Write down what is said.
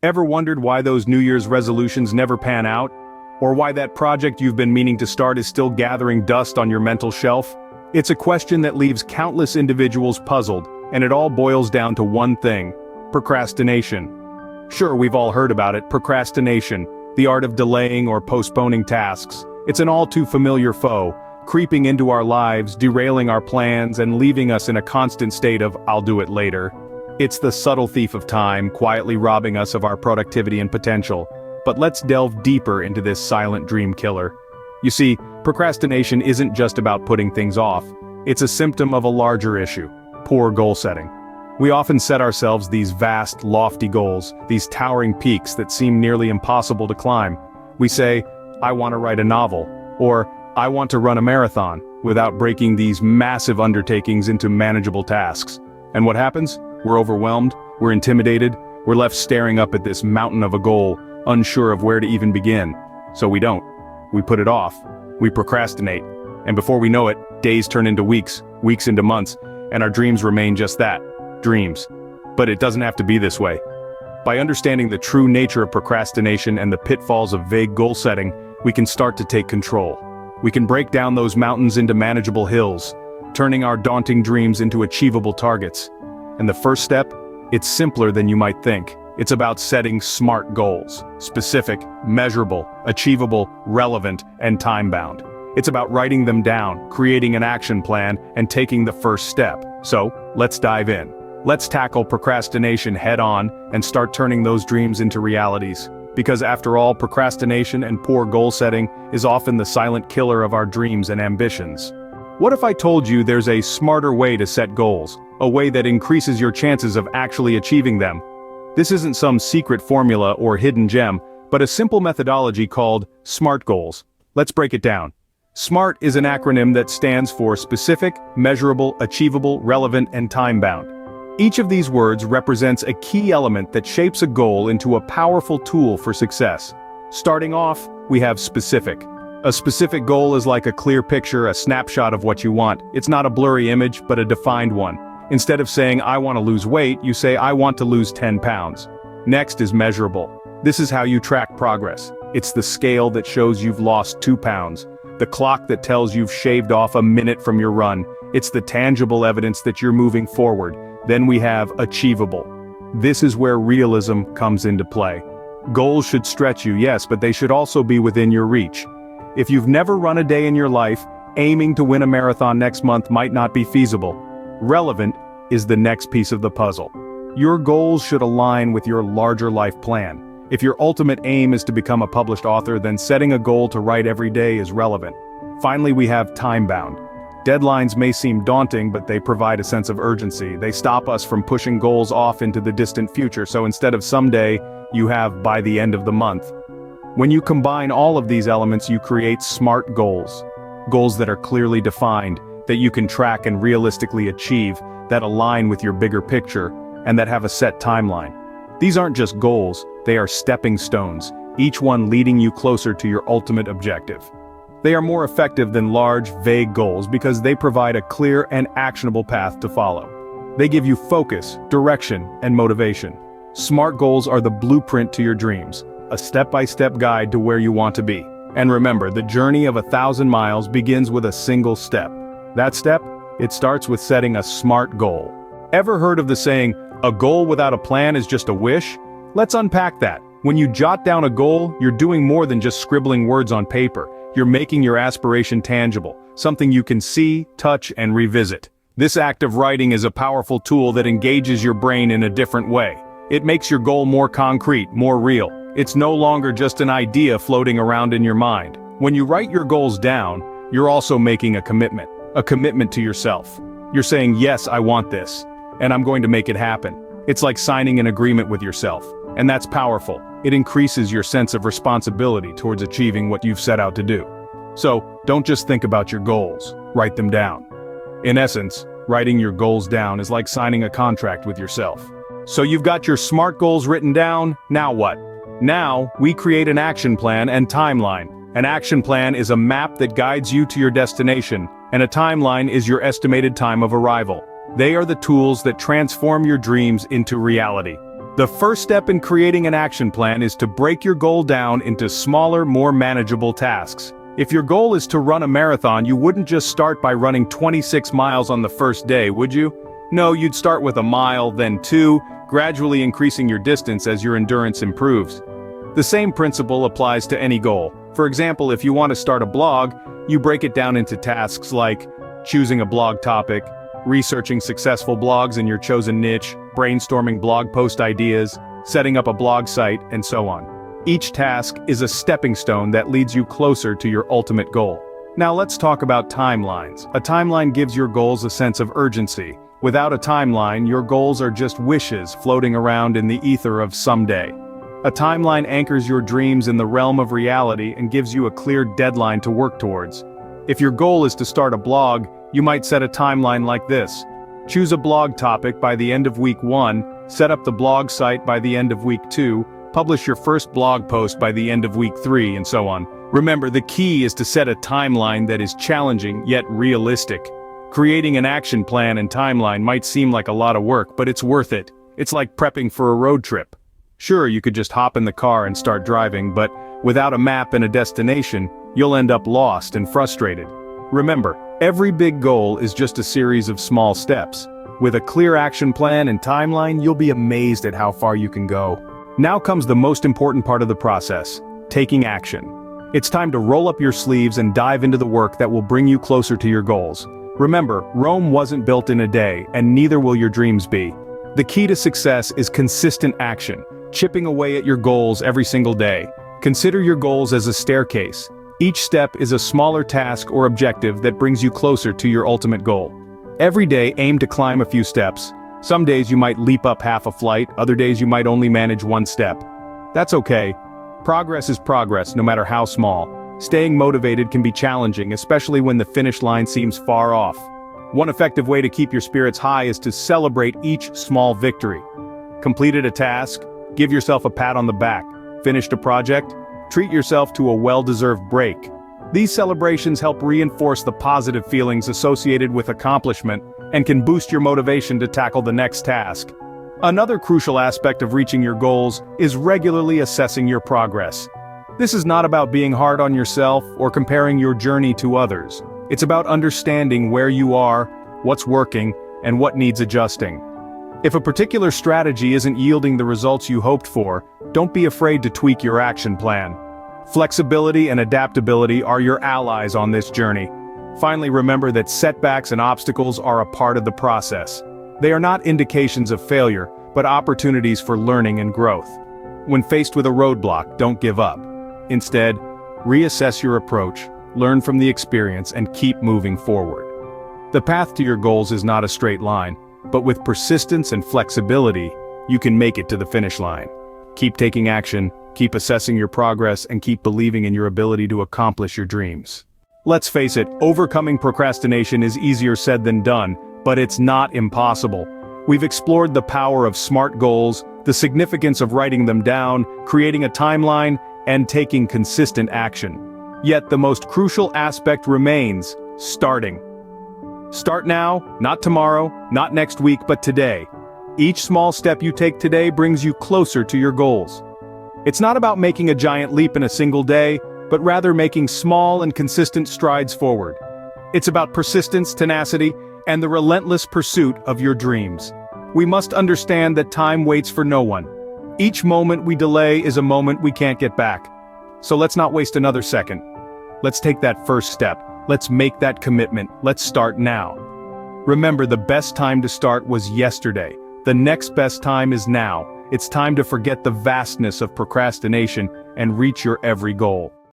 Ever wondered why those New Year's resolutions never pan out? Or why that project you've been meaning to start is still gathering dust on your mental shelf? It's a question that leaves countless individuals puzzled, and it all boils down to one thing: procrastination. Sure, we've all heard about it, procrastination, the art of delaying or postponing tasks. It's an all too familiar foe, creeping into our lives, derailing our plans, and leaving us in a constant state of "I'll do it later." It's the subtle thief of time, quietly robbing us of our productivity and potential. But let's delve deeper into this silent dream killer. You see, procrastination isn't just about putting things off. It's a symptom of a larger issue: poor goal setting. We often set ourselves these vast, lofty goals, these towering peaks that seem nearly impossible to climb. We say, "I want to write a novel," or "I want to run a marathon," without breaking these massive undertakings into manageable tasks. And what happens? We're overwhelmed, we're intimidated, we're left staring up at this mountain of a goal, unsure of where to even begin. So we don't. We put it off. We procrastinate. And before we know it, days turn into weeks, weeks into months, and our dreams remain just that: dreams. But it doesn't have to be this way. By understanding the true nature of procrastination and the pitfalls of vague goal setting, we can start to take control. We can break down those mountains into manageable hills, turning our daunting dreams into achievable targets. And the first step? It's simpler than you might think. It's about setting SMART goals: specific, measurable, achievable, relevant, and time-bound. It's about writing them down, creating an action plan, and taking the first step. So, let's dive in. Let's tackle procrastination head-on and start turning those dreams into realities. Because after all, procrastination and poor goal setting is often the silent killer of our dreams and ambitions. What if I told you there's a smarter way to set goals, a way that increases your chances of actually achieving them? This isn't some secret formula or hidden gem, but a simple methodology called SMART goals. Let's break it down. SMART is an acronym that stands for specific, measurable, achievable, relevant, and time-bound. Each of these words represents a key element that shapes a goal into a powerful tool for success. Starting off, we have specific. A specific goal is like a clear picture, a snapshot of what you want. It's not a blurry image, but a defined one. Instead of saying, "I want to lose weight," you say, "I want to lose 10 pounds." Next is measurable. This is how you track progress. It's the scale that shows you've lost 2 pounds. The clock that tells you've shaved off a minute from your run. It's the tangible evidence that you're moving forward. Then we have achievable. This is where realism comes into play. Goals should stretch you, yes, but they should also be within your reach. If you've never run a day in your life, aiming to win a marathon next month might not be feasible. Relevant is the next piece of the puzzle. Your goals should align with your larger life plan. If your ultimate aim is to become a published author, then setting a goal to write every day is relevant. Finally, we have time-bound. Deadlines may seem daunting, but they provide a sense of urgency. They stop us from pushing goals off into the distant future, so instead of someday, you have by the end of the month. When you combine all of these elements, you create SMART goals. Goals that are clearly defined, that you can track and realistically achieve, that align with your bigger picture, and that have a set timeline. These aren't just goals, they are stepping stones, each one leading you closer to your ultimate objective. They are more effective than large, vague goals because they provide a clear and actionable path to follow. They give you focus, direction, and motivation. SMART goals are the blueprint to your dreams, a step-by-step guide to where you want to be. And remember, the journey of 1,000 miles begins with a single step. That step? It starts with setting a SMART goal. Ever heard of the saying, "A goal without a plan is just a wish"? Let's unpack that. When you jot down a goal, you're doing more than just scribbling words on paper. You're making your aspiration tangible, something you can see, touch, and revisit. This act of writing is a powerful tool that engages your brain in a different way. It makes your goal more concrete, more real. It's no longer just an idea floating around in your mind. When you write your goals down, you're also making a commitment to yourself. You're saying, "Yes, I want this, and I'm going to make it happen." It's like signing an agreement with yourself, and that's powerful. It increases your sense of responsibility towards achieving what you've set out to do. So, don't just think about your goals, write them down. In essence, writing your goals down is like signing a contract with yourself. So you've got your SMART goals written down, now what? Now, we create an action plan and timeline. An action plan is a map that guides you to your destination, and a timeline is your estimated time of arrival. They are the tools that transform your dreams into reality. The first step in creating an action plan is to break your goal down into smaller, more manageable tasks. If your goal is to run a marathon, you wouldn't just start by running 26 miles on the first day, would you? No, you'd start with a mile, then 2, gradually increasing your distance as your endurance improves. The same principle applies to any goal. For example, if you want to start a blog, you break it down into tasks like choosing a blog topic, researching successful blogs in your chosen niche, brainstorming blog post ideas, setting up a blog site, and so on. Each task is a stepping stone that leads you closer to your ultimate goal. Now let's talk about timelines. A timeline gives your goals a sense of urgency. Without a timeline, your goals are just wishes floating around in the ether of someday. A timeline anchors your dreams in the realm of reality and gives you a clear deadline to work towards. If your goal is to start a blog, you might set a timeline like this. Choose a blog topic by the end of week 1, set up the blog site by the end of week 2, publish your first blog post by the end of week 3, and so on. Remember, the key is to set a timeline that is challenging yet realistic. Creating an action plan and timeline might seem like a lot of work, but it's worth it. It's like prepping for a road trip. Sure, you could just hop in the car and start driving, but without a map and a destination, you'll end up lost and frustrated. Remember, every big goal is just a series of small steps. With a clear action plan and timeline, you'll be amazed at how far you can go. Now comes the most important part of the process, taking action. It's time to roll up your sleeves and dive into the work that will bring you closer to your goals. Remember, Rome wasn't built in a day, and neither will your dreams be. The key to success is consistent action, chipping away at your goals every single day. Consider your goals as a staircase. Each step is a smaller task or objective that brings you closer to your ultimate goal. Every day, aim to climb a few steps. Some days you might leap up half a flight, other days you might only manage one step. That's okay. Progress is progress, no matter how small. Staying motivated can be challenging, especially when the finish line seems far off. One effective way to keep your spirits high is to celebrate each small victory. Completed a task? Give yourself a pat on the back. Finished a project? Treat yourself to a well-deserved break. These celebrations help reinforce the positive feelings associated with accomplishment and can boost your motivation to tackle the next task. Another crucial aspect of reaching your goals is regularly assessing your progress. This is not about being hard on yourself or comparing your journey to others. It's about understanding where you are, what's working, and what needs adjusting. If a particular strategy isn't yielding the results you hoped for, don't be afraid to tweak your action plan. Flexibility and adaptability are your allies on this journey. Finally, remember that setbacks and obstacles are a part of the process. They are not indications of failure, but opportunities for learning and growth. When faced with a roadblock, don't give up. Instead, reassess your approach, learn from the experience, and keep moving forward. The path to your goals is not a straight line, but with persistence and flexibility, you can make it to the finish line. Keep taking action, keep assessing your progress, and keep believing in your ability to accomplish your dreams. Let's face it, overcoming procrastination is easier said than done, but it's not impossible. We've explored the power of SMART goals, the significance of writing them down, creating a timeline, and taking consistent action. Yet the most crucial aspect remains: starting. Start now, not tomorrow, not next week, but today. Each small step you take today brings you closer to your goals. It's not about making a giant leap in a single day, but rather making small and consistent strides forward. It's about persistence, tenacity, and the relentless pursuit of your dreams. We must understand that time waits for no one. Each moment we delay is a moment we can't get back. So let's not waste another second. Let's take that first step. Let's make that commitment. Let's start now. Remember, the best time to start was yesterday. The next best time is now. It's time to forget the vastness of procrastination and reach your every goal.